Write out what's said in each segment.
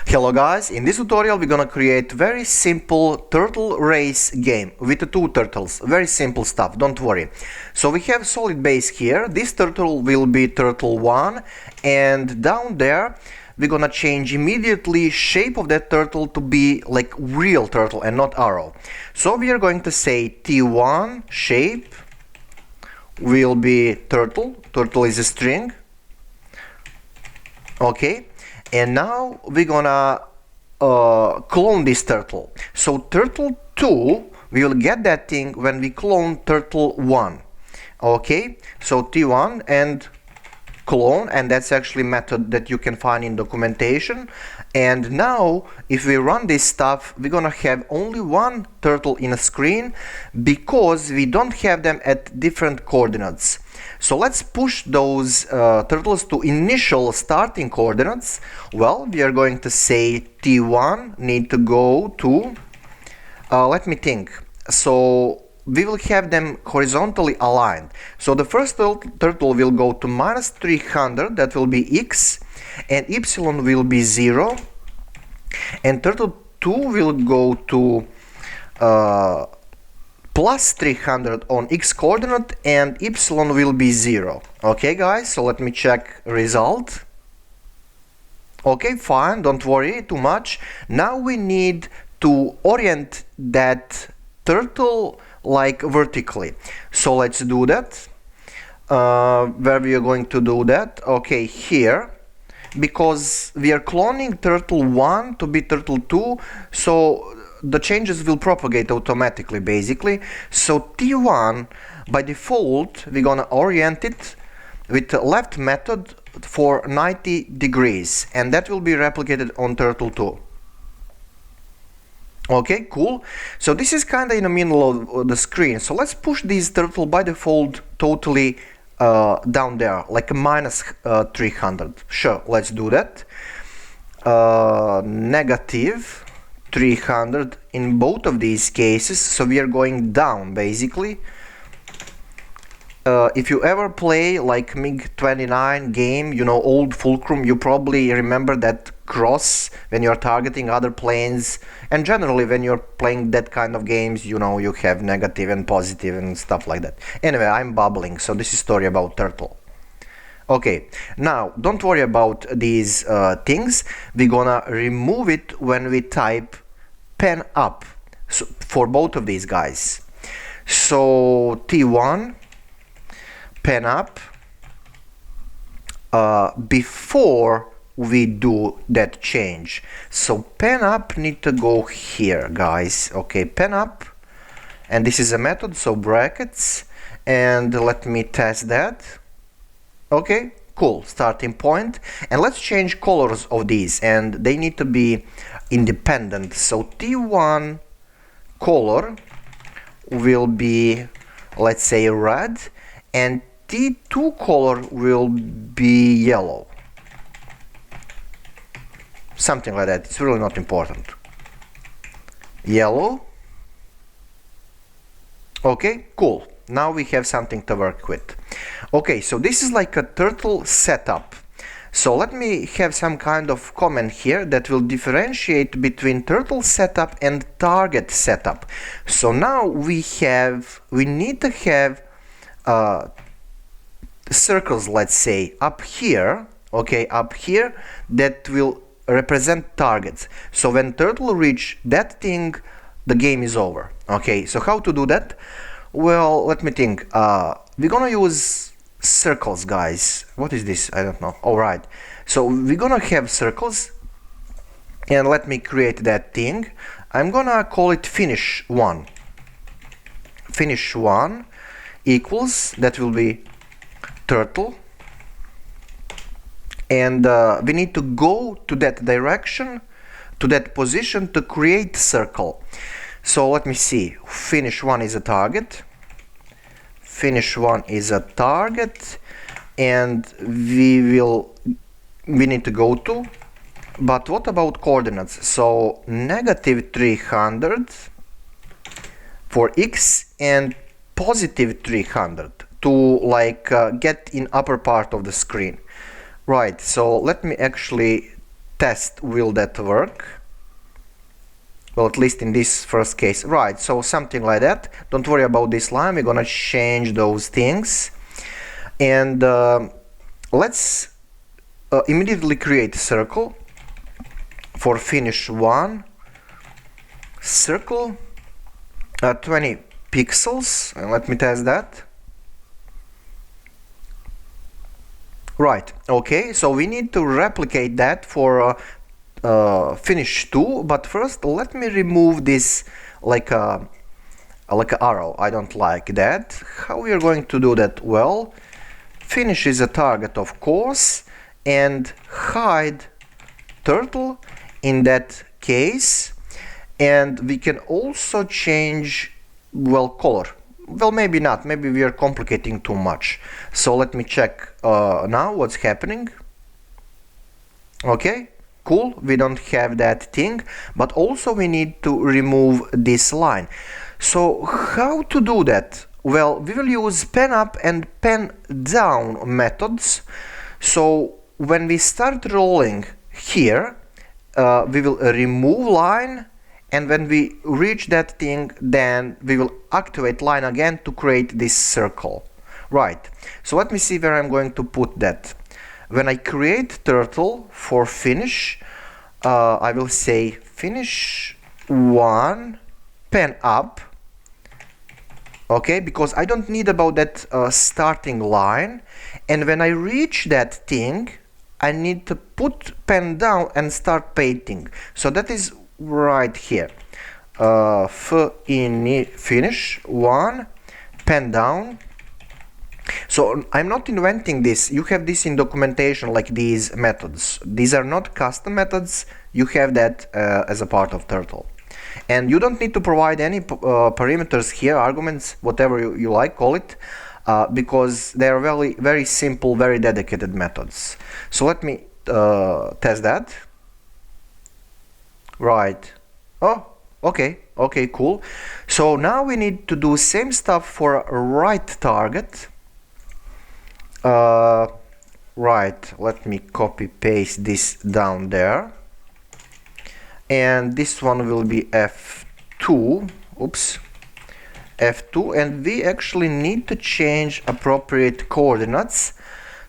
Hello guys, in this tutorial we're gonna create very simple turtle race game with two turtles. Very simple stuff, don't worry. So we have solid base here. This turtle will be turtle 1, and down there we're gonna change immediately shape of that turtle to be like real turtle and not arrow. So we are going to say T1 shape will be turtle. Turtle is a string. Okay. And now we're gonna clone this turtle. So turtle 2, we will get that thing when we clone turtle 1. Okay, so T1 and clone, and that's actually a method that you can find in documentation. And now if we run this stuff, we're gonna have only one turtle in a screen because we don't have them at different coordinates. So let's push those turtles to initial starting coordinates. Well, we are going to say T1 need to go to, let me think. So we will have them horizontally aligned. So the first turtle will go to minus 300, that will be X, and Y will be 0. And turtle 2 will go to plus 300 on X coordinate, and Y will be 0. Okay guys, so let me check result. Okay, fine, don't worry too much. Now we need to orient that turtle like vertically. So let's do that. Where we are going to do that? Okay, here. Because we are cloning turtle 1 to be turtle 2, so the changes will propagate automatically basically. So T1 by default we're gonna orient it with the left method for 90 degrees, and that will be replicated on turtle 2. Okay, cool. So this is kinda in the middle of the screen, so let's push this turtle by default totally down there, like a minus 300. Sure, let's do that. Negative 300 in both of these cases, so we are going down basically. If you ever play like MiG-29 game, you know, old Fulcrum, you probably remember that cross when you're targeting other planes, and generally when you're playing that kind of games, you know, you have negative and positive and stuff like that. Anyway, I'm babbling, so this is story about turtle. Okay, now don't worry about these things. We're gonna remove it when we type pen up, so for both of these guys. So T1 pen up before we do that change. So pen up need to go here, guys. Okay, pen up, and this is a method, so brackets, and let me test that. Okay, cool, starting point. And let's change colors of these, and they need to be independent. So T1 color will be, let's say, red, and T2 color will be yellow. Something like that, it's really not important. Yellow. Okay, cool. Now we have something to work with. Okay, so this is like a turtle setup. So let me have some kind of comment here that will differentiate between turtle setup and target setup. So now we need to have circles, let's say, up here, okay, up here, that will represent targets. So when turtle reach that thing, the game is over. Okay, so how to do that? Well, let me think. We're gonna use circles, guys. What is this? I don't know. All right, so we're gonna have circles, and let me create that thing. I'm gonna call it finish 1. Finish 1 equals, that will be turtle, and we need to go to that direction, to that position to create circle. So let me see. Finish 1 is a target. Finish 1 is a target, and we need to go to. But what about coordinates? So negative 300 for X and positive 300 to like get in upper part of the screen. Right, so let me actually test will that work. Well, at least in this first case. Right, so something like that. Don't worry about this line. We're gonna change those things. And let's immediately create a circle for finish 1. Circle 20 pixels, and let me test that. Right, okay, so we need to replicate that for finish 2, but first let me remove this like a arrow. I don't like that. How we are going to do that? Well, finish is a target, of course, and hide turtle in that case. And we can also change, well, color. Well, maybe not. Maybe we are complicating too much. So let me check now what's happening. Okay, cool. We don't have that thing, but also we need to remove this line. So how to do that? Well, we will use pen up and pen down methods. So when we start rolling here, we will remove line, and when we reach that thing, then we will activate line again to create this circle. Right, so let me see where I'm going to put that. When I create turtle for finish, I will say finish 1, pen up. Okay, because I don't need about that starting line. And when I reach that thing, I need to put pen down and start painting. So that is right here. Finish 1, pen down. So I'm not inventing this. You have this in documentation, like these methods. These are not custom methods. You have that as a part of turtle. And you don't need to provide any parameters here, arguments, whatever you like, call it, because they are very, very simple, very dedicated methods. So let me test that. Right. Oh, okay, cool. So now we need to do same stuff for right target. Right, let me copy paste this down there. And this one will be F2. Oops. F2, and we actually need to change appropriate coordinates.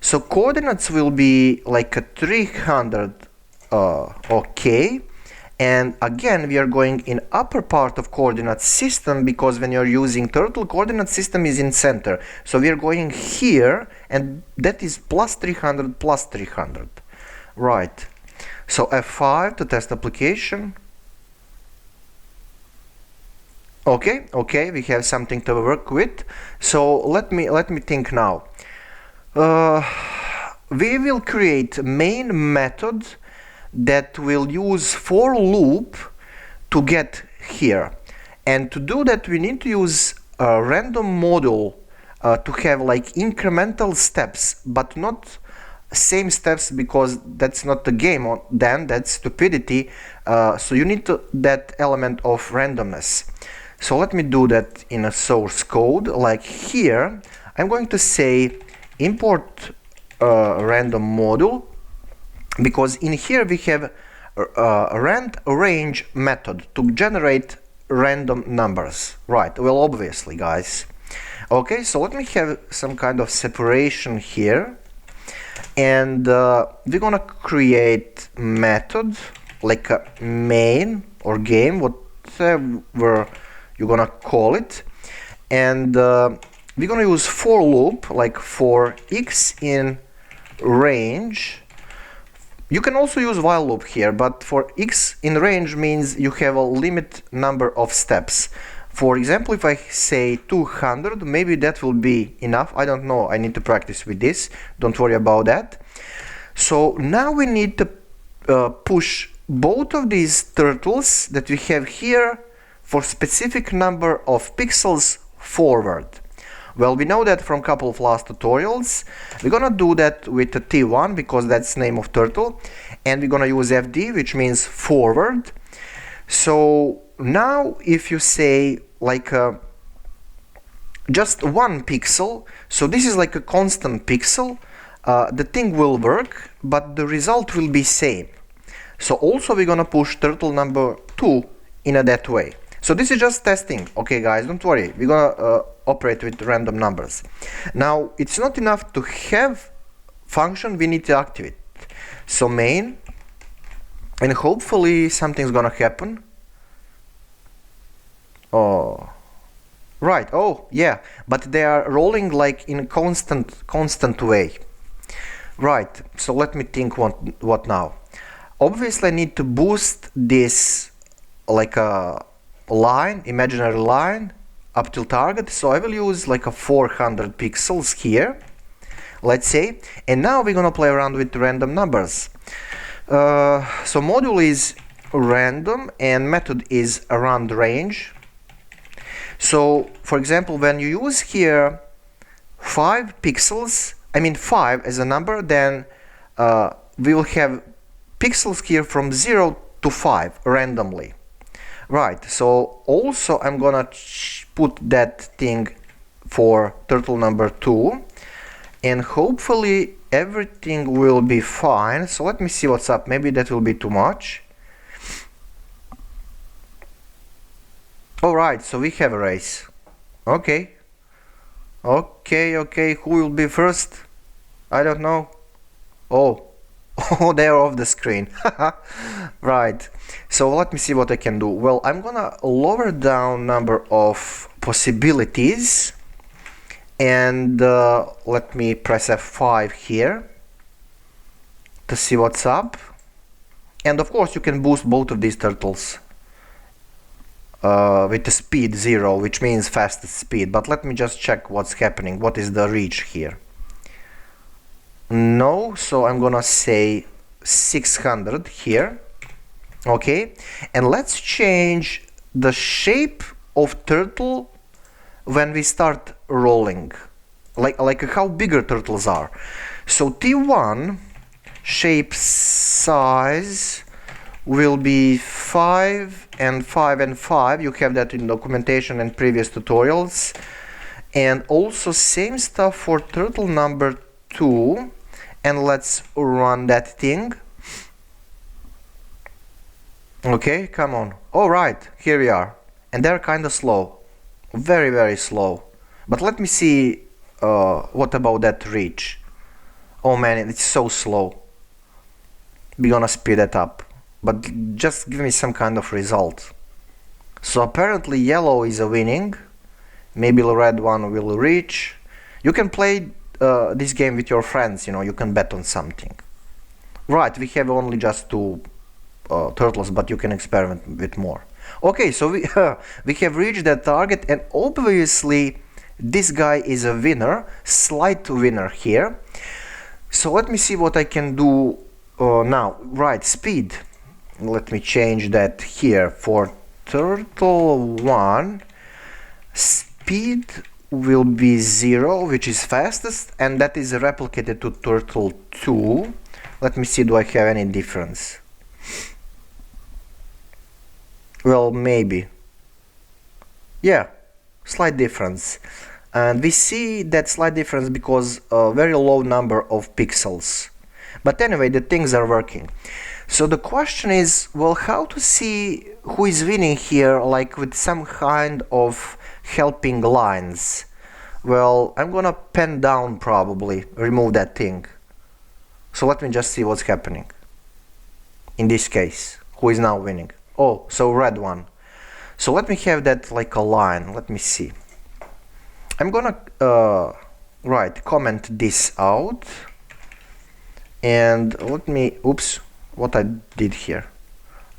So coordinates will be like a 300. Okay. And again, we are going in upper part of coordinate system, because when you're using turtle, coordinate system is in center. So we are going here, and that is plus 300 plus 300. Right. So F5 to test application. Okay, we have something to work with. So let me think now. We will create main method that will use for loop to get here, and to do that we need to use a random module to have like incremental steps, but not same steps, because that's not the game, then that's stupidity. So you need that element of randomness. So let me do that in a source code. Like here I'm going to say import random module, because in here we have a range method to generate random numbers. Right, well, obviously, guys. Okay, so let me have some kind of separation here, and we're gonna create method like a main or game, whatever you're gonna call it, and we're gonna use for loop, like for x in range. You can also use while loop here, but for x in range means you have a limit number of steps. For example, if I say 200, maybe that will be enough. I don't know. I need to practice with this. Don't worry about that. So now we need to push both of these turtles that we have here for specific number of pixels forward. Well, we know that from a couple of last tutorials. We're gonna do that with a T1 because that's the name of turtle, and we're gonna use FD, which means forward. So now if you say like just 1 pixel, so this is like a constant pixel, the thing will work, but the result will be same. So also we're gonna push turtle number 2 in that way. So this is just testing, okay guys, don't worry, we're gonna operate with random numbers. Now it's not enough to have function, we need to activate. So main, and hopefully something's gonna happen. Oh, right, oh yeah, but they are rolling like in a constant way. Right, so let me think what now. Obviously I need to boost this like a line, imaginary line up till target, so I will use like a 400 pixels here, let's say, and now we're gonna play around with random numbers. So module is random and method is around range. So for example, when you use here 5 pixels, I mean 5 as a number, then we will have pixels here from 0 to 5 randomly. Right, so also I'm gonna put that thing for turtle number 2, and hopefully everything will be fine. So let me see what's up. Maybe that will be too much. Alright, so we have a race. Okay. Okay, who will be first? I don't know. Oh, they're off the screen. Right, so let me see what I can do. Well, I'm gonna lower down number of possibilities, and let me press F5 here to see what's up. And of course you can boost both of these turtles with the speed 0, which means fastest speed, but let me just check what's happening. What is the reach here? No, so I'm gonna say 600 here. Okay, and let's change the shape of turtle when we start rolling, like how bigger turtles are. So T1 shape size will be 5 and 5 and 5. You have that in documentation and previous tutorials. And also same stuff for turtle number 2. And let's run that thing. Okay, come on. All right, here we are. And they're kind of slow. Very slow. But let me see what about that reach. Oh man, it's so slow. We're gonna speed it up. But just give me some kind of result. So apparently yellow is a winning. Maybe the red one will reach. You can play this game with your friends, you know, you can bet on something. Right, we have only just 2 turtles, but you can experiment with more. Okay, so we have reached that target, and obviously this guy is a winner, slight winner here. So let me see what I can do now. Right, speed. Let me change that here for turtle 1. Speed will be 0, which is fastest, and that is replicated to turtle 2. Let me see, do I have any difference? Well, maybe. Yeah, slight difference. And we see that slight difference because a very low number of pixels. But anyway, the things are working. So the question is, well, how to see who is winning here, like with some kind of helping lines? Well, I'm gonna pen down probably, remove that thing. So let me just see what's happening. In this case, who is now winning? Oh, so red one. So let me have that like a line. Let me see. I'm gonna right, comment this out. And let me, oops, what I did here.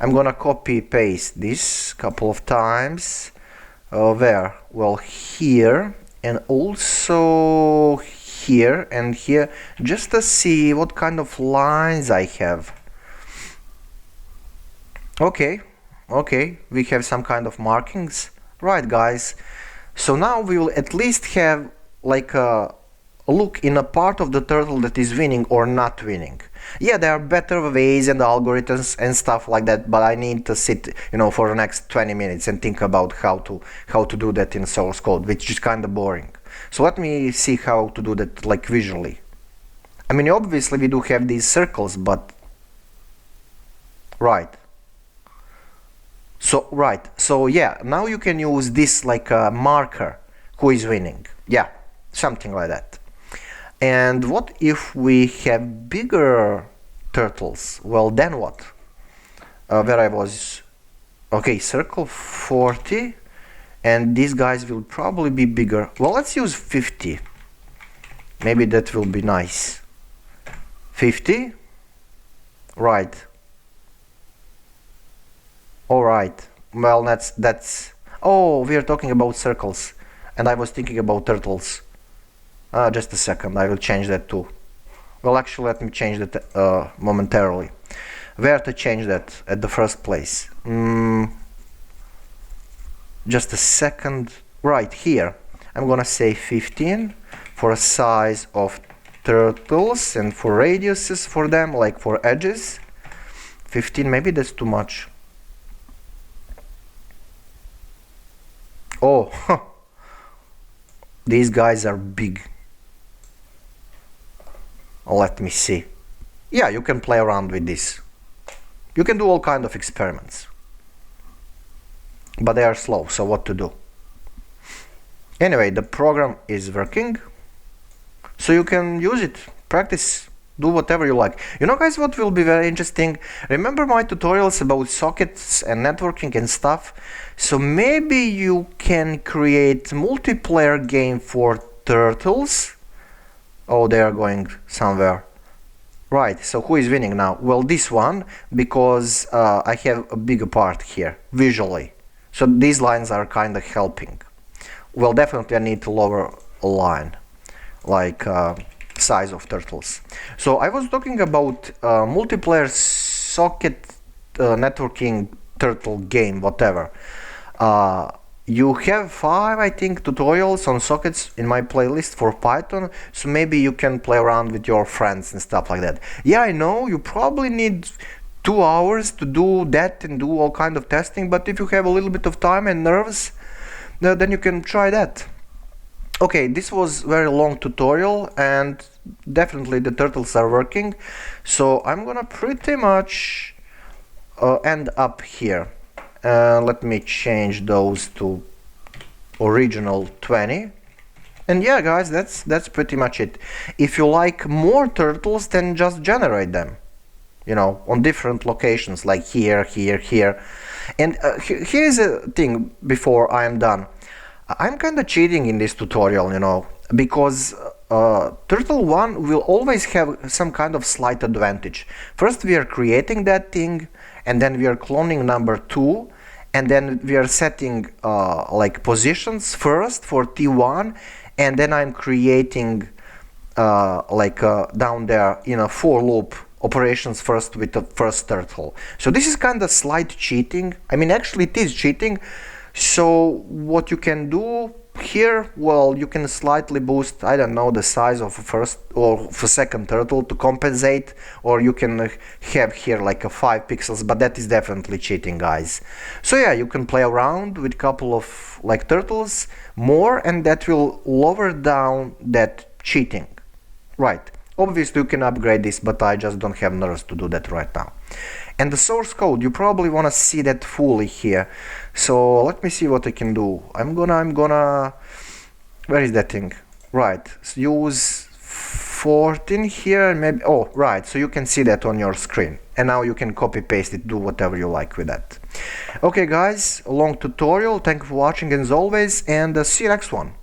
I'm gonna copy paste this couple of times. Where? Well, here, and also here and here, just to see what kind of lines I have. Okay, we have some kind of markings. Right, guys, so now we will at least have like a look in a part of the turtle that is winning or not winning. Yeah, there are better ways and algorithms and stuff like that, but I need to sit, you know, for the next 20 minutes and think about how to do that in source code, which is kind of boring. So let me see how to do that like visually. I mean, obviously we do have these circles, but Right. So yeah, now you can use this like a marker who is winning. Yeah, something like that. And what if we have bigger turtles? Well, then what? Where I was, okay, circle 40, and these guys will probably be bigger. Well, let's use 50. Maybe that will be nice. 50. Right. All right. Well, that's. Oh, we are talking about circles, and I was thinking about turtles. Just a second. I will change that too. Well, actually, let me change that momentarily. Where to change that at the first place? Just a second. Right here. I'm gonna say 15 for a size of turtles and for radiuses for them, like for edges. 15. Maybe that's too much. Oh, these guys are big. Let me see. Yeah, you can play around with this. You can do all kind of experiments. But they are slow, so what to do? Anyway, the program is working. So you can use it, practice, do whatever you like. You know, guys, what will be very interesting? Remember my tutorials about sockets and networking and stuff? So maybe you can create multiplayer game for turtles. Oh, they are going somewhere. Right, so who is winning now? Well, this one, because I have a bigger part here, visually. So these lines are kind of helping. Well, definitely I need to lower a line, like size of turtles. So I was talking about multiplayer socket networking turtle game, whatever. You have 5, I think, tutorials on sockets in my playlist for Python, so maybe you can play around with your friends and stuff like that. Yeah, I know you probably need 2 hours to do that and do all kind of testing, but if you have a little bit of time and nerves, then you can try that. Okay, this was very long tutorial, and definitely the turtles are working, so I'm gonna pretty much end up here. Let me change those to original 20. And yeah, guys, that's pretty much it. If you like more turtles, then just generate them, you know, on different locations, like here, here, here. And here's a thing before I am done. I'm kind of cheating in this tutorial, you know, because Turtle 1 will always have some kind of slight advantage. First we are creating that thing, and then we are cloning number 2, and then we are setting like positions first for T1, and then I'm creating down there, you know, for loop operations first with the first turtle. So this is kind of slight cheating. I mean, actually it is cheating. So what you can do here, well, you can slightly boost, I don't know, the size of a first or of a second turtle to compensate, or you can have here like a 5 pixels, but that is definitely cheating, guys. So yeah, you can play around with a couple of like turtles more, and that will lower down that cheating. Right. Obviously you can upgrade this, but I just don't have nerves to do that right now. And the source code, you probably want to see that fully here. So let me see what I can do. I'm gonna, where is that thing? Right, so use 14 here, maybe, oh, right, so you can see that on your screen. And now you can copy paste it, do whatever you like with that. Okay, guys, a long tutorial. Thank you for watching as always, and see you next one.